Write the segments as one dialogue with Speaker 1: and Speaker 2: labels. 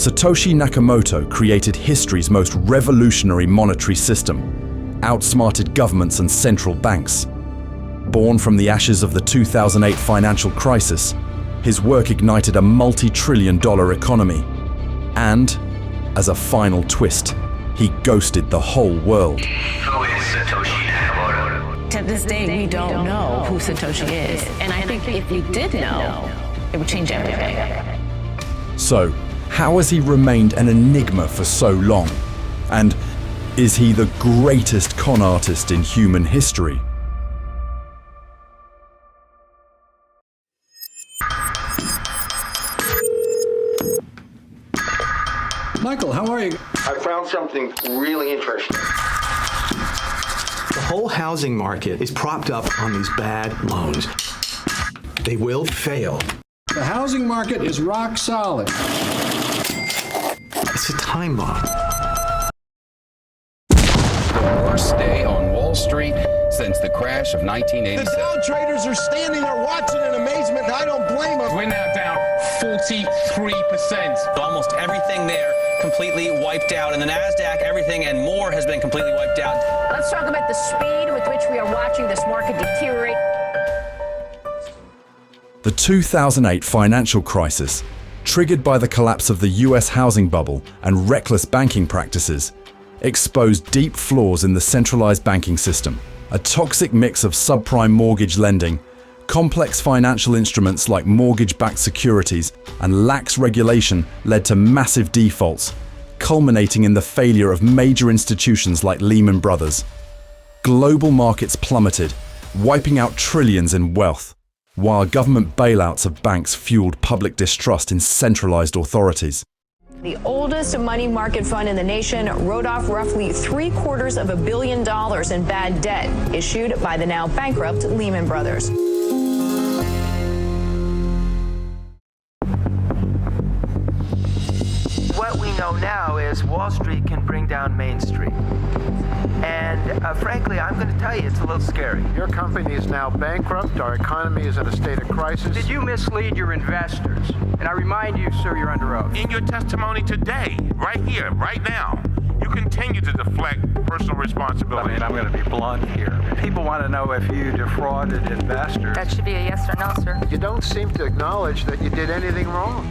Speaker 1: Satoshi Nakamoto created history's most revolutionary monetary system, outsmarted governments and central banks. Born from the ashes of the 2008 financial crisis, his work ignited a multi-trillion-dollar economy. And, as a final twist, he ghosted the whole world.
Speaker 2: Who is Satoshi Nakamoto?
Speaker 3: To this day, we don't know who Satoshi is. And I think if we did know, it would change everything.
Speaker 1: So, how has he remained an enigma for so long? And is he the greatest con artist in human history?
Speaker 4: Michael, how are you?
Speaker 5: I found something really interesting.
Speaker 6: The whole housing market is propped up on these bad loans. They will fail.
Speaker 4: The housing market is rock solid.
Speaker 6: It's a time bomb.
Speaker 7: The worst day on Wall Street since the crash of 1987.
Speaker 8: The Dow traders are standing there watching in amazement. I don't blame them.
Speaker 7: We're now down 43%.
Speaker 9: Almost everything there completely wiped out. And the NASDAQ, everything and more has been completely wiped out.
Speaker 10: Let's talk about the speed with which we are watching this market deteriorate.
Speaker 1: The 2008 financial crisis, triggered by the collapse of the US housing bubble and reckless banking practices, exposed deep flaws in the centralized banking system. A toxic mix of subprime mortgage lending, complex financial instruments like mortgage-backed securities, and lax regulation led to massive defaults, culminating in the failure of major institutions like Lehman Brothers. Global markets plummeted, wiping out trillions in wealth, while government bailouts of banks fueled public distrust in centralized authorities.
Speaker 10: The oldest money market fund in the nation wrote off roughly $750 million in bad debt issued by the now bankrupt Lehman Brothers.
Speaker 11: What we know now is Wall Street can bring down Main Street. And frankly, I'm going to tell you, it's a little scary.
Speaker 12: Your company is now bankrupt. Our economy is in a state of crisis.
Speaker 11: Did you mislead your investors? And I remind you, sir, you're under oath.
Speaker 13: In your testimony today, right here, right now, you continue to deflect personal responsibility.
Speaker 14: I'm going to be blunt here. People want to know if you defrauded investors.
Speaker 15: That should be a yes or no, sir.
Speaker 12: You don't seem to acknowledge that you did anything wrong.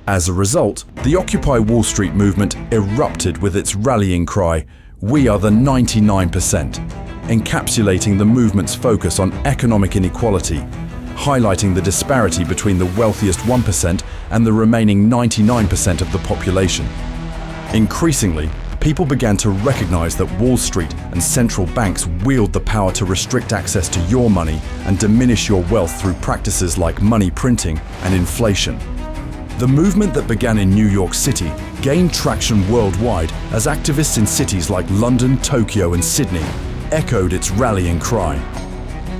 Speaker 1: As a result, the Occupy Wall Street movement erupted with its rallying cry, "We are the 99%, encapsulating the movement's focus on economic inequality, highlighting the disparity between the wealthiest 1% and the remaining 99% of the population. Increasingly, people began to recognize that Wall Street and central banks wield the power to restrict access to your money and diminish your wealth through practices like money printing and inflation. The movement that began in New York City gained traction worldwide as activists in cities like London, Tokyo, and Sydney echoed its rallying cry.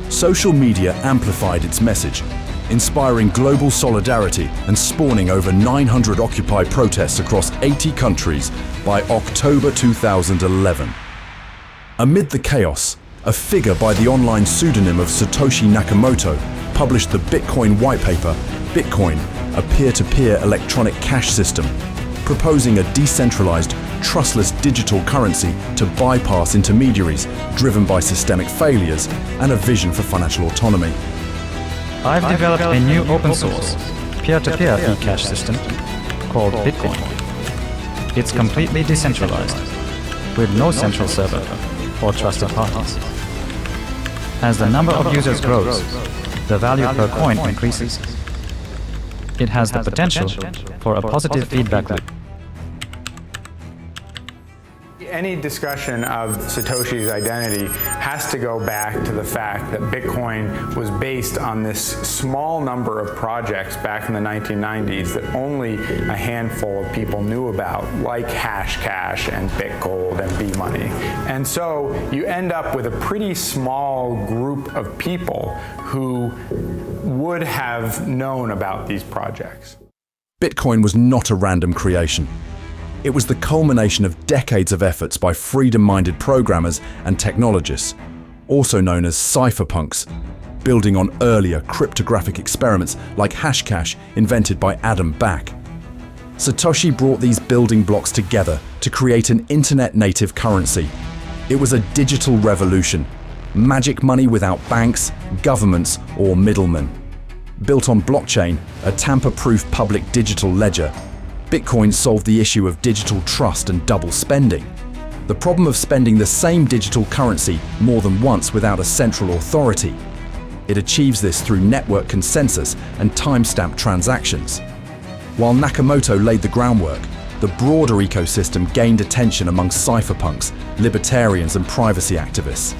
Speaker 1: Social media amplified its message, inspiring global solidarity and spawning over 900 Occupy protests across 80 countries by October 2011. Amid the chaos, a figure by the online pseudonym of Satoshi Nakamoto published the Bitcoin white paper, Bitcoin, a peer-to-peer electronic cash system, proposing a decentralized, trustless digital currency to bypass intermediaries driven by systemic failures and a vision for financial autonomy.
Speaker 16: I've developed a new open-source, peer-to-peer e-cash system called Bitcoin. It's completely decentralized, with no central server or trusted parties. As the number of users grows, the value per coin increases. It has the potential for a positive feedback loop.
Speaker 17: Any discussion of Satoshi's identity has to go back to the fact that Bitcoin was based on this small number of projects back in the 1990s that only a handful of people knew about, like Hashcash and BitGold and B-Money. And so you end up with a pretty small group of people who would have known about these projects.
Speaker 1: Bitcoin was not a random creation. It was the culmination of decades of efforts by freedom-minded programmers and technologists, also known as cypherpunks, building on earlier cryptographic experiments like Hashcash invented by Adam Back. Satoshi brought these building blocks together to create an internet-native currency. It was a digital revolution, magic money without banks, governments, or middlemen. Built on blockchain, a tamper-proof public digital ledger, Bitcoin solved the issue of digital trust and double spending. The problem of spending the same digital currency more than once without a central authority. It achieves this through network consensus and timestamp transactions. While Nakamoto laid the groundwork, the broader ecosystem gained attention among cypherpunks, libertarians, and privacy activists.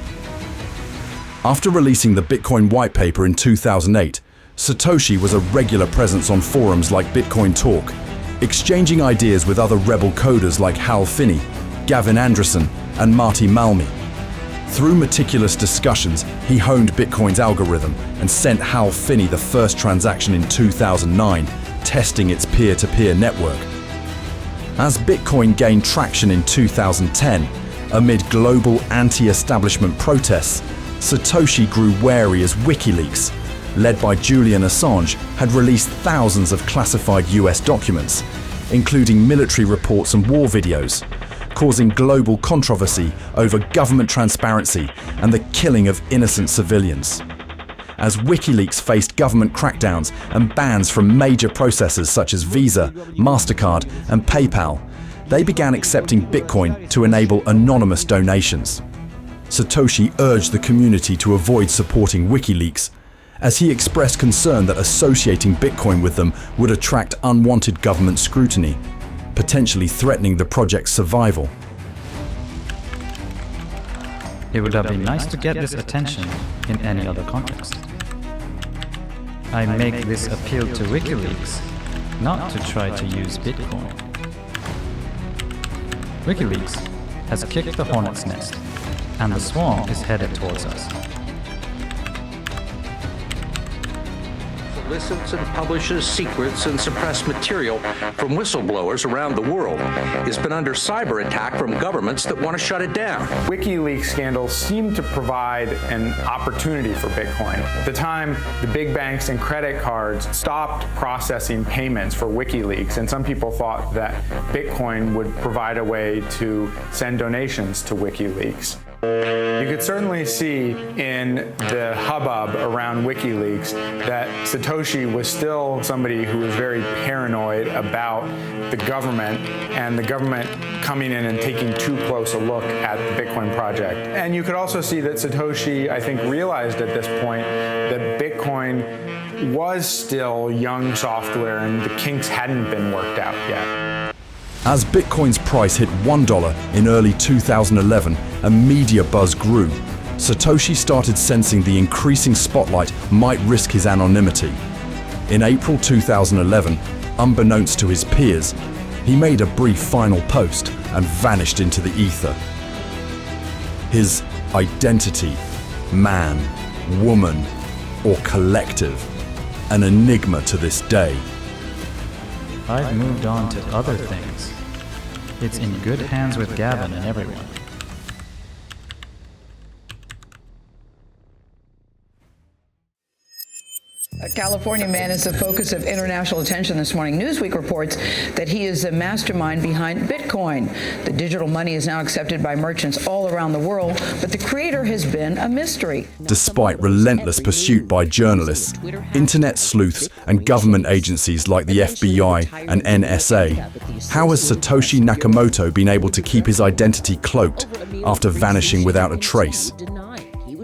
Speaker 1: After releasing the Bitcoin white paper in 2008, Satoshi was a regular presence on forums like Bitcoin Talk, exchanging ideas with other rebel coders like Hal Finney, Gavin Andresen, and Marty Malmi. Through meticulous discussions, he honed Bitcoin's algorithm and sent Hal Finney the first transaction in 2009, testing its peer-to-peer network. As Bitcoin gained traction in 2010, amid global anti-establishment protests, Satoshi grew wary as WikiLeaks, led by Julian Assange, had released thousands of classified US documents, including military reports and war videos, causing global controversy over government transparency and the killing of innocent civilians. As WikiLeaks faced government crackdowns and bans from major processors such as Visa, MasterCard, and PayPal, they began accepting Bitcoin to enable anonymous donations. Satoshi urged the community to avoid supporting WikiLeaks, as he expressed concern that associating Bitcoin with them would attract unwanted government scrutiny, potentially threatening the project's survival.
Speaker 16: It would have been nice to get this attention in any other context. I make this appeal to WikiLeaks, not to try to use Bitcoin. WikiLeaks has kicked the hornet's nest, and the swarm is headed towards us.
Speaker 15: Solicits and publishes secrets and suppressed material from whistleblowers around the world. It's been under cyber attack from governments that want to shut it down.
Speaker 17: WikiLeaks scandals seem to provide an opportunity for Bitcoin. At the time, the big banks and credit cards stopped processing payments for WikiLeaks, and some people thought that Bitcoin would provide a way to send donations to WikiLeaks. You could certainly see in the hubbub around WikiLeaks that Satoshi was still somebody who was very paranoid about the government and the government coming in and taking too close a look at the Bitcoin project. And you could also see that Satoshi, I think, realized at this point that Bitcoin was still young software and the kinks hadn't been worked out yet.
Speaker 1: As Bitcoin's price hit $1 in early 2011 and media buzz grew, Satoshi started sensing the increasing spotlight might risk his anonymity. In April 2011, unbeknownst to his peers, he made a brief final post and vanished into the ether. His identity, man, woman, or collective, an enigma to this day.
Speaker 16: I've moved on to other things. It's in good hands with Gavin and everyone.
Speaker 18: A California man is the focus of international attention this morning. Newsweek reports that he is the mastermind behind Bitcoin. The digital money is now accepted by merchants all around the world, but the creator has been a mystery.
Speaker 1: Despite relentless pursuit by journalists, internet sleuths, and government agencies like the FBI and NSA, how has Satoshi Nakamoto been able to keep his identity cloaked after vanishing without a trace?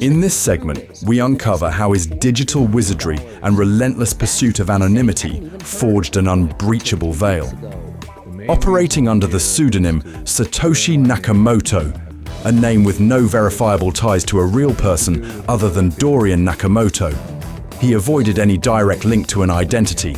Speaker 1: In this segment, we uncover how his digital wizardry and relentless pursuit of anonymity forged an unbreachable veil. Operating under the pseudonym Satoshi Nakamoto, a name with no verifiable ties to a real person other than Dorian Nakamoto, he avoided any direct link to an identity,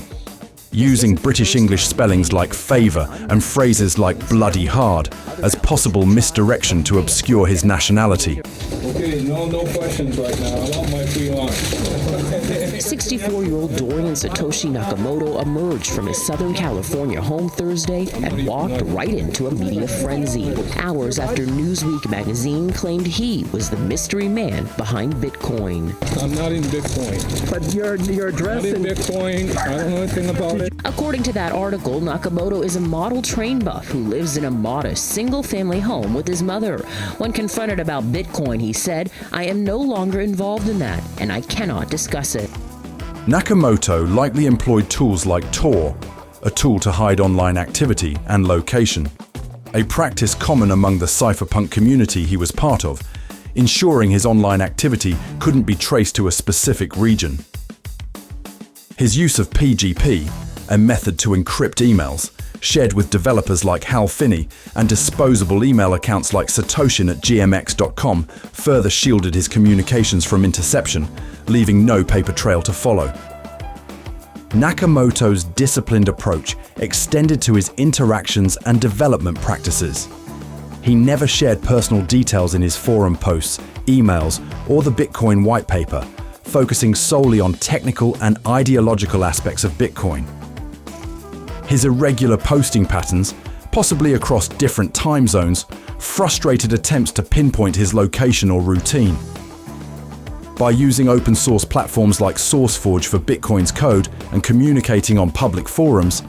Speaker 1: using British English spellings like favour and phrases like bloody hard as possible misdirection to obscure his nationality.
Speaker 19: Okay, no questions right now. I want my we are.
Speaker 20: 64-year-old Dorian Satoshi Nakamoto emerged from his Southern California home Thursday and walked right into a media frenzy, hours after Newsweek magazine claimed he was the mystery man behind Bitcoin.
Speaker 19: I'm not in Bitcoin.
Speaker 20: But your address
Speaker 19: in Bitcoin, I don't know anything about it.
Speaker 20: According to that article, Nakamoto is a model train buff who lives in a modest single-family home with his mother. When confronted about Bitcoin, he said, "I am no longer involved in that, and I cannot discuss it."
Speaker 1: Nakamoto likely employed tools like Tor, a tool to hide online activity and location, a practice common among the Cypherpunk community he was part of, ensuring his online activity couldn't be traced to a specific region. His use of PGP, a method to encrypt emails, shared with developers like Hal Finney, and disposable email accounts like Satoshin@gmx.com further shielded his communications from interception, leaving no paper trail to follow. Nakamoto's disciplined approach extended to his interactions and development practices. He never shared personal details in his forum posts, emails, or the Bitcoin white paper, focusing solely on technical and ideological aspects of Bitcoin. His irregular posting patterns, possibly across different time zones, frustrated attempts to pinpoint his location or routine. By using open source platforms like SourceForge for Bitcoin's code and communicating on public forums,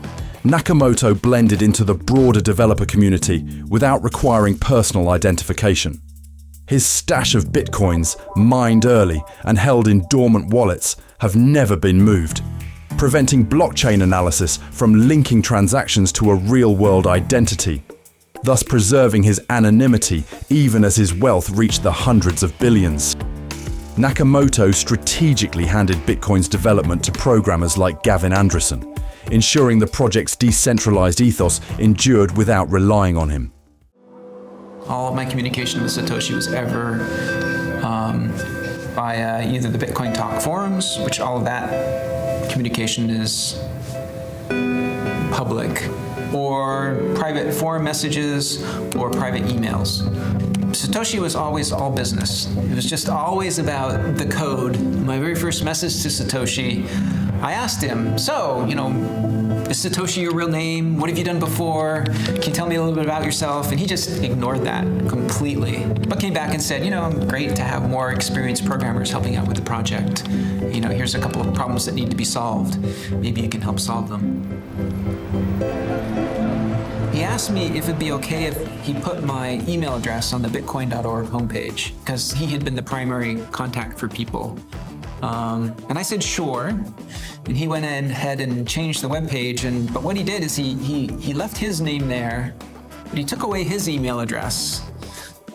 Speaker 1: Nakamoto blended into the broader developer community without requiring personal identification. His stash of Bitcoins, mined early and held in dormant wallets, have never been moved, preventing blockchain analysis from linking transactions to a real-world identity, thus preserving his anonymity even as his wealth reached the hundreds of billions. Nakamoto strategically handed Bitcoin's development to programmers like Gavin Andresen, ensuring the project's decentralized ethos endured without relying on him.
Speaker 21: All of my communication with Satoshi was ever via either the Bitcoin Talk forums, which all of that communication is public, or private forum messages or private emails. Satoshi was always all business. It was just always about the code. My very first message to Satoshi, I asked him, so, is Satoshi your real name? What have you done before? Can you tell me a little bit about yourself? And he just ignored that completely, but came back and said, great to have more experienced programmers helping out with the project. Here's a couple of problems that need to be solved. Maybe you can help solve them. He asked me if it'd be okay if he put my email address on the bitcoin.org homepage, because he had been the primary contact for people. And I said, sure. And he went ahead and changed the webpage. But what he did is he left his name there, but he took away his email address.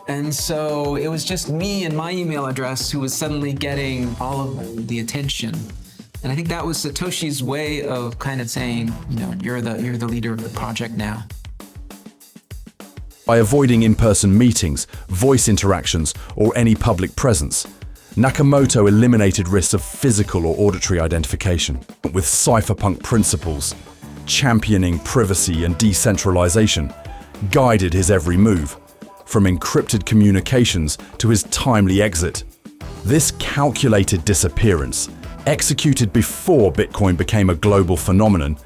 Speaker 21: And so it was just me and my email address who was suddenly getting all of the attention. And I think that was Satoshi's way of kind of saying, you're the leader of the project now.
Speaker 1: By avoiding in-person meetings, voice interactions, or any public presence, Nakamoto eliminated risks of physical or auditory identification. With cypherpunk principles, championing privacy and decentralization, guided his every move, from encrypted communications to his timely exit. This calculated disappearance, executed before Bitcoin became a global phenomenon,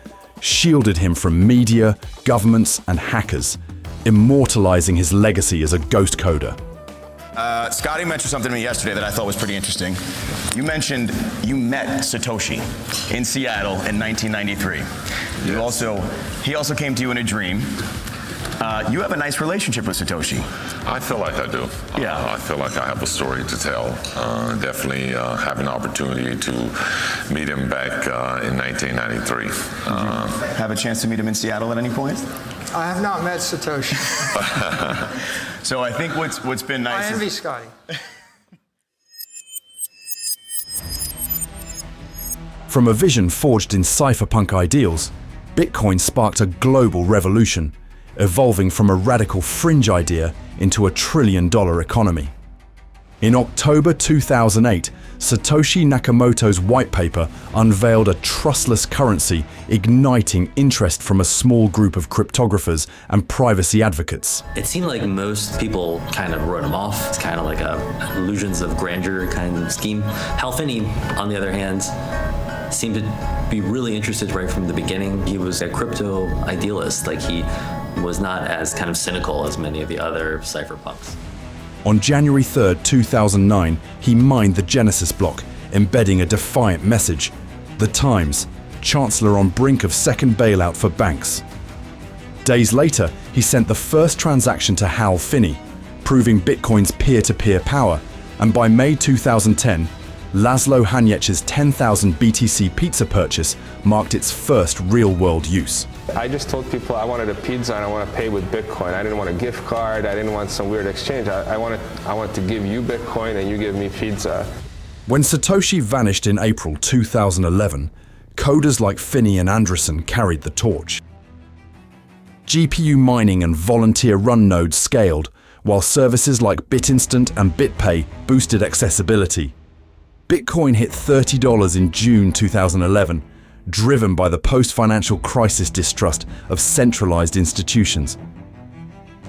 Speaker 1: shielded him from media, governments, and hackers, immortalizing his legacy as a ghost coder.
Speaker 22: Scotty mentioned something to me yesterday that I thought was pretty interesting. You mentioned you met Satoshi in Seattle in 1993. Yes. He also came to you in a dream. You have a nice relationship with Satoshi.
Speaker 23: I feel like I do.
Speaker 22: Yeah.
Speaker 23: I feel like I have a story to tell. Definitely have an opportunity to meet him back in 1993.
Speaker 22: Have a chance to meet him in Seattle at any point?
Speaker 24: I have not met Satoshi.
Speaker 22: So I think what's been nice.
Speaker 24: I envy Scotty.
Speaker 1: From a vision forged in cypherpunk ideals, Bitcoin sparked a global revolution, evolving from a radical fringe idea into a $1 trillion economy. In October 2008, Satoshi Nakamoto's white paper unveiled a trustless currency, igniting interest from a small group of cryptographers and privacy advocates.
Speaker 2: It seemed like most people kind of wrote him off. It's kind of like illusions of grandeur kind of scheme. Hal Finney, on the other hand, seemed to be really interested right from the beginning. He was a crypto idealist. Like, he was not as kind of cynical as many of the other cypherpunks.
Speaker 1: On January 3, 2009, he mined the Genesis block, embedding a defiant message. The Times, Chancellor on brink of second bailout for banks. Days later, he sent the first transaction to Hal Finney, proving Bitcoin's peer-to-peer power, and by May 2010, Laszlo Hanyec's 10,000 BTC pizza purchase marked its first real-world use.
Speaker 3: I just told people I wanted a pizza and I want to pay with Bitcoin. I didn't want a gift card. I didn't want some weird exchange. I wanted to give you Bitcoin and you give me pizza.
Speaker 1: When Satoshi vanished in April 2011, coders like Finney and Andreessen carried the torch. GPU mining and volunteer-run nodes scaled, while services like BitInstant and BitPay boosted accessibility. Bitcoin hit $30 in June 2011, driven by the post-financial crisis distrust of centralized institutions.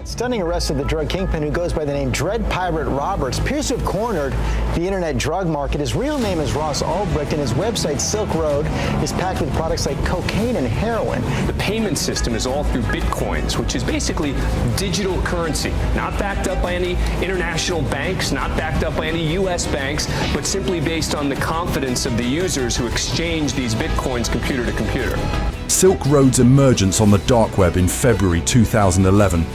Speaker 4: Stunning arrest of the drug kingpin who goes by the name Dread Pirate Roberts appears to have cornered the internet drug market. His real name is Ross Ulbricht, and his website, Silk Road, is packed with products like cocaine and heroin.
Speaker 5: The payment system is all through Bitcoins, which is basically digital currency, not backed up by any international banks, not backed up by any U.S. banks, but simply based on the confidence of the users who exchange these Bitcoins computer to computer.
Speaker 1: Silk Road's emergence on the dark web in February 2011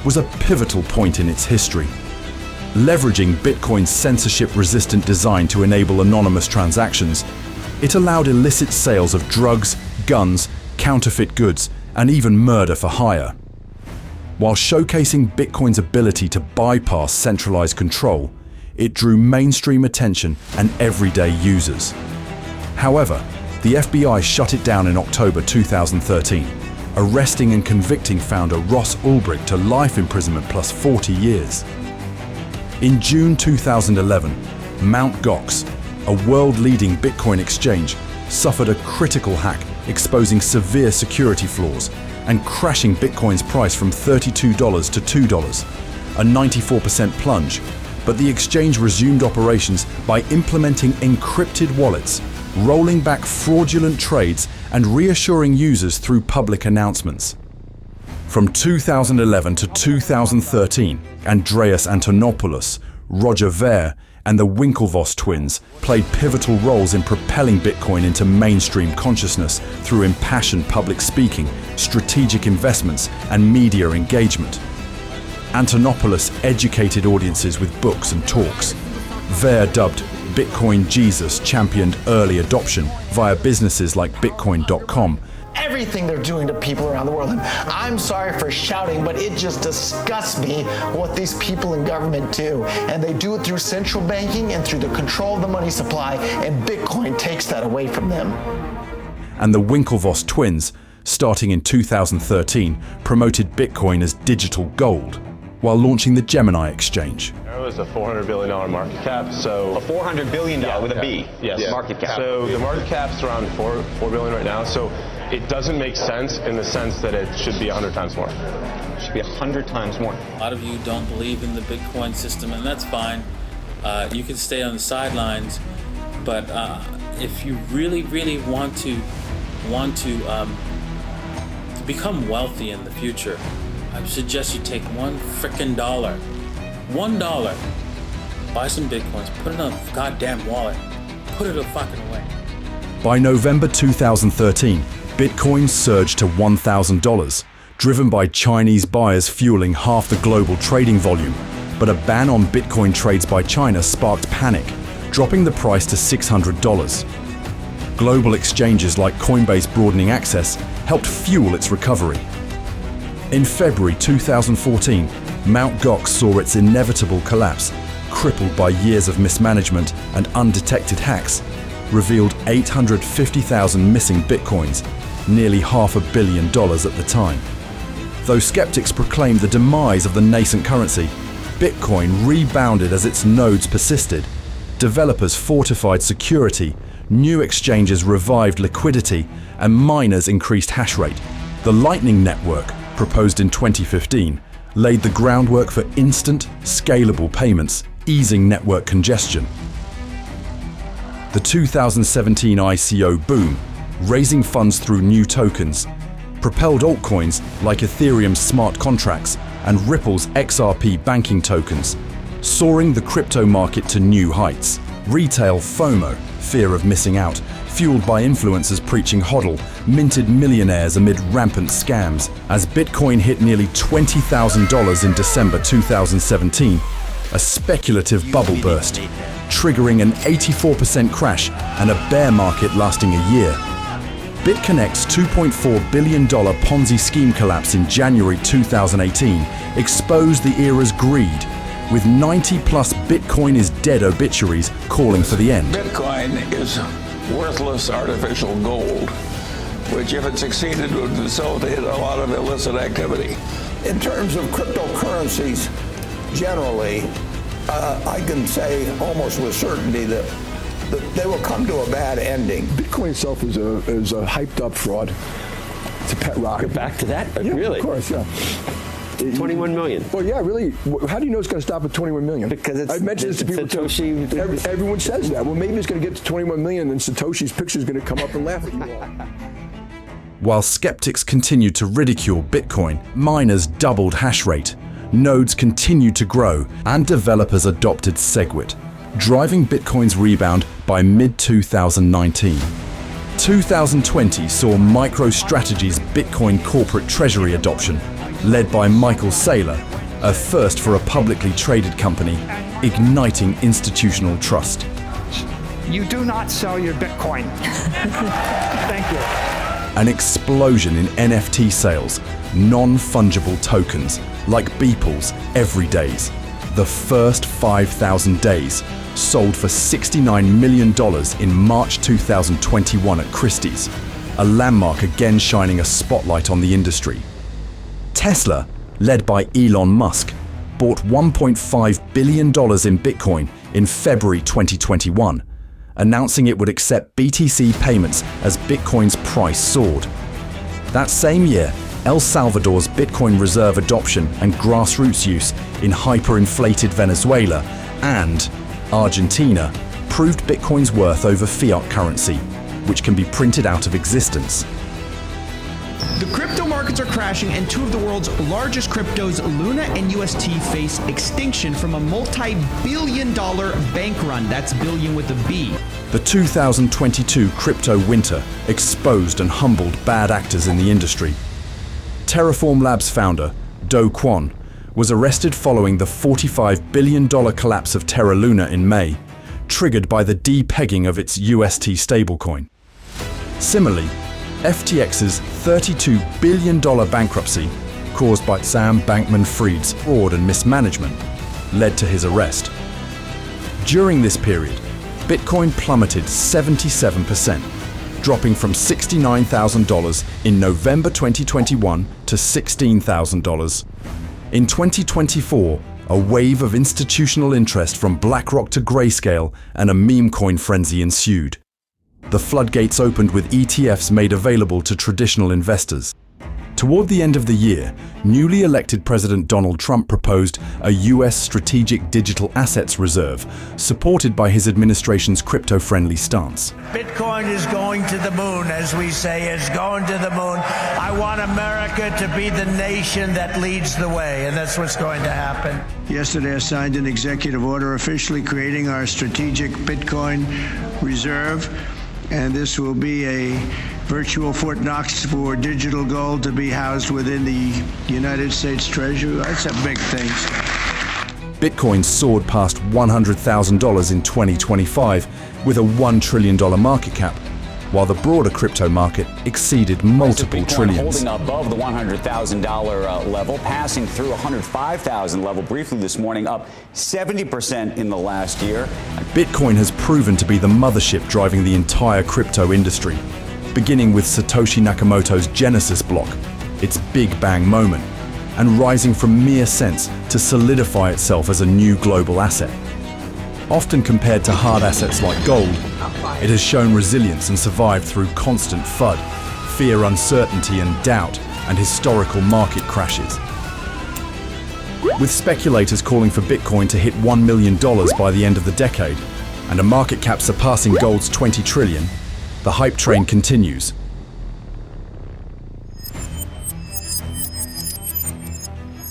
Speaker 1: was a pivotal point in its history. Leveraging Bitcoin's censorship-resistant design to enable anonymous transactions, it allowed illicit sales of drugs, guns, counterfeit goods, and even murder for hire. While showcasing Bitcoin's ability to bypass centralized control, it drew mainstream attention and everyday users. However, the FBI shut it down in October 2013, arresting and convicting founder Ross Ulbricht to life imprisonment plus 40 years. In June 2011, Mt. Gox, a world-leading Bitcoin exchange, suffered a critical hack exposing severe security flaws and crashing Bitcoin's price from $32 to $2, a 94% plunge, but the exchange resumed operations by implementing encrypted wallets, rolling back fraudulent trades and reassuring users through public announcements. From 2011 to 2013, Andreas Antonopoulos, Roger Ver, and the Winklevoss twins played pivotal roles in propelling Bitcoin into mainstream consciousness through impassioned public speaking, strategic investments, and media engagement. Antonopoulos educated audiences with books and talks. Ver, dubbed Bitcoin Jesus, championed early adoption via businesses like Bitcoin.com.
Speaker 4: Everything they're doing to people around the world. And I'm sorry for shouting, but it just disgusts me what these people in government do. And they do it through central banking and through the control of the money supply, and Bitcoin takes that away from them.
Speaker 1: And the Winklevoss twins, starting in 2013, promoted Bitcoin as digital gold, while launching the Gemini exchange.
Speaker 3: It was a $400 billion market cap, so...
Speaker 25: A $400 billion with a B,
Speaker 3: yes.
Speaker 25: Market cap.
Speaker 3: So the market cap's around $4 billion right now, so it doesn't make sense in the sense that it should be 100 times more.
Speaker 25: It should be 100 times more.
Speaker 26: A lot of you don't believe in the Bitcoin system, and that's fine. You can stay on the sidelines, but if you really want to become wealthy in the future, I suggest you take $1 frickin' dollar. $1. Buy some Bitcoins, put it in a goddamn wallet, put it fucking away.
Speaker 1: By November 2013, Bitcoin surged to $1,000, driven by Chinese buyers fueling half the global trading volume. But a ban on Bitcoin trades by China sparked panic, dropping the price to $600. Global exchanges like Coinbase broadening access helped fuel its recovery. In February 2014, Mt. Gox saw its inevitable collapse, crippled by years of mismanagement and undetected hacks, revealed 850,000 missing Bitcoins, nearly $500 million at the time. Though skeptics proclaimed the demise of the nascent currency, Bitcoin rebounded as its nodes persisted. Developers fortified security, new exchanges revived liquidity, and miners increased hash rate. The Lightning Network, proposed in 2015, laid the groundwork for instant, scalable payments, easing network congestion. The 2017 ICO boom, raising funds through new tokens, propelled altcoins like Ethereum's smart contracts and Ripple's XRP banking tokens, soaring the crypto market to new heights. Retail FOMO, fear of missing out, fueled by influencers preaching hodl, minted millionaires amid rampant scams. As Bitcoin hit nearly $20,000 in December 2017, a speculative bubble burst, triggering an 84% crash and a bear market lasting a year. BitConnect's $2.4 billion Ponzi scheme collapse in January 2018 exposed the era's greed, with 90-plus Bitcoin is dead obituaries calling for the end.
Speaker 6: Bitcoin is worthless artificial gold, which if it succeeded would facilitate a lot of illicit activity.
Speaker 7: In terms of cryptocurrencies, generally, I can say almost with certainty that they will come to a bad ending.
Speaker 8: Bitcoin itself is a hyped up fraud. It's a pet rocket.
Speaker 9: Back to that?
Speaker 8: Yeah,
Speaker 9: Really?
Speaker 8: Of course, yeah.
Speaker 9: 21 million.
Speaker 8: Well, yeah, really. How do you know it's going to stop at 21 million?
Speaker 9: Because it's,
Speaker 8: I've mentioned this to people.
Speaker 9: Satoshi.
Speaker 8: Everyone says that. Well, maybe it's going to get to 21 million, and then Satoshi's picture is going to come up and laugh at you all.
Speaker 1: While skeptics continued to ridicule Bitcoin, miners doubled hash rate, nodes continued to grow, and developers adopted SegWit, driving Bitcoin's rebound by mid-2019. 2020 saw MicroStrategy's Bitcoin corporate treasury adoption, led by Michael Saylor, a first for a publicly traded company, igniting institutional trust.
Speaker 10: You do not sell your Bitcoin. Thank you.
Speaker 1: An explosion in NFT sales, non-fungible tokens like Beeple's Everydays. The first 5,000 days sold for $69 million in March 2021 at Christie's, a landmark again shining a spotlight on the industry. Tesla, led by Elon Musk, bought $1.5 billion in Bitcoin in February 2021, announcing it would accept BTC payments as Bitcoin's price soared. That same year, El Salvador's Bitcoin reserve adoption and grassroots use in hyperinflated Venezuela and Argentina proved Bitcoin's worth over fiat currency, which can be printed out of existence.
Speaker 11: The crypto markets are crashing, and two of the world's largest cryptos, Luna and UST, face extinction from a multi-billion-dollar bank run. That's billion with a B.
Speaker 1: The 2022 crypto winter exposed and humbled bad actors in the industry. Terraform Labs founder, Do Kwon, was arrested following the $45 billion collapse of Terra Luna in May, triggered by the de-pegging of its UST stablecoin. Similarly, FTX's $32 billion bankruptcy, caused by Sam Bankman-Fried's fraud and mismanagement, led to his arrest. During this period, Bitcoin plummeted 77%, dropping from $69,000 in November 2021 to $16,000. In 2024, a wave of institutional interest from BlackRock to Grayscale and a meme coin frenzy ensued. The floodgates opened with ETFs made available to traditional investors. Toward the end of the year, newly elected President Donald Trump proposed a U.S. strategic digital assets reserve, supported by his administration's crypto-friendly stance.
Speaker 27: Bitcoin is going to the moon, as we say, it's going to the moon. I want America to be the nation that leads the way, and that's what's going to happen.
Speaker 28: Yesterday, I signed an executive order officially creating our strategic Bitcoin reserve, and this will be a virtual Fort Knox for digital gold to be housed within the United States Treasury. That's a big thing.
Speaker 1: Bitcoin soared past $100,000 in 2025 with a $1 trillion market cap, while the broader crypto market exceeded multiple trillions.
Speaker 29: Holding above the $100,000 level, passing through $105,000 level briefly this morning, up 70% in the last year.
Speaker 1: Bitcoin has proven to be the mothership driving the entire crypto industry, beginning with Satoshi Nakamoto's Genesis block, its Big Bang moment, and rising from mere cents to solidify itself as a new global asset. Often compared to hard assets like gold, it has shown resilience and survived through constant FUD, fear, uncertainty and doubt, and historical market crashes. With speculators calling for Bitcoin to hit $1 million by the end of the decade, and a market cap surpassing gold's 20 trillion, the hype train continues.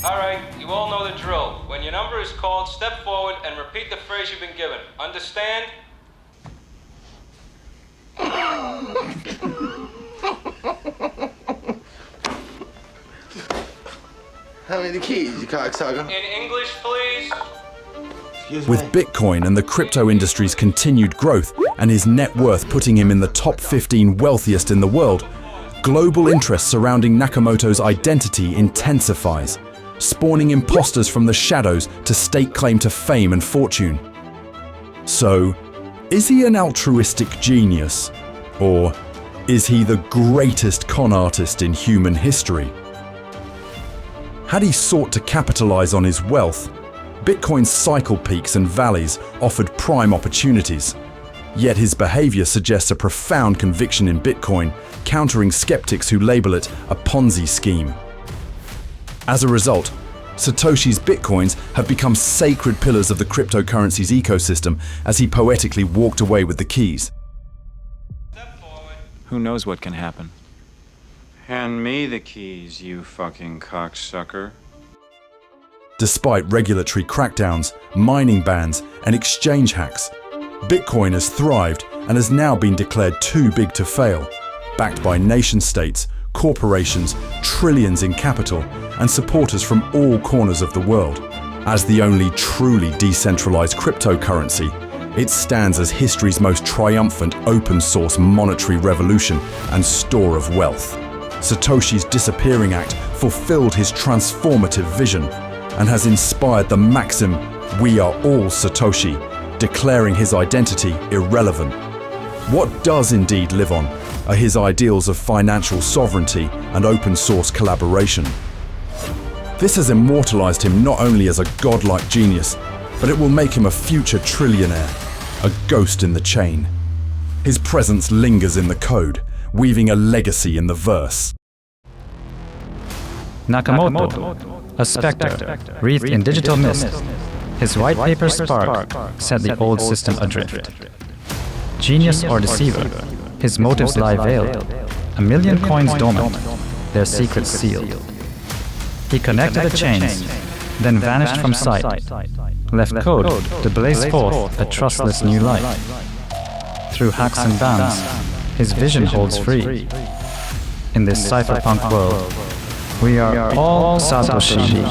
Speaker 12: All right, you all know the drill. When your number is called, step forward and repeat the phrase you've been given. Understand?
Speaker 13: How many keys, you cocksucker?
Speaker 12: In English, please.
Speaker 1: With Bitcoin and the crypto industry's continued growth and his net worth putting him in the top 15 wealthiest in the world, global interest surrounding Nakamoto's identity intensifies, spawning imposters from the shadows to stake claim to fame and fortune. So, is he an altruistic genius? Or is he the greatest con artist in human history? Had he sought to capitalize on his wealth, Bitcoin's cycle peaks and valleys offered prime opportunities. Yet his behavior suggests a profound conviction in Bitcoin, countering skeptics who label it a Ponzi scheme. As a result, Satoshi's Bitcoins have become sacred pillars of the cryptocurrency's ecosystem as he poetically walked away with the keys.
Speaker 14: Who knows what can happen? Hand me the keys, you fucking cocksucker.
Speaker 1: Despite regulatory crackdowns, mining bans, and exchange hacks, Bitcoin has thrived and has now been declared too big to fail, backed by nation-states, corporations, trillions in capital, and supporters from all corners of the world. As the only truly decentralized cryptocurrency, it stands as history's most triumphant open-source monetary revolution and store of wealth. Satoshi's Disappearing Act fulfilled his transformative vision and has inspired the maxim, "We are all Satoshi," declaring his identity irrelevant. What does indeed live on are his ideals of financial sovereignty and open-source collaboration. This has immortalized him not only as a godlike genius, but it will make him a future trillionaire, a ghost in the chain. His presence lingers in the code, weaving a legacy in the verse.
Speaker 15: Nakamoto, a spectre, wreathed in digital mist. His white paper spark set the old system adrift. Genius or deceiver, his motives lie veiled. 1 million coins dormant, their secrets sealed. He connected the chains, then vanished from sight, left code to blaze forth a trustless new light. Through hacks and bans, his vision holds free. In this cypherpunk world, we are all Satoshi.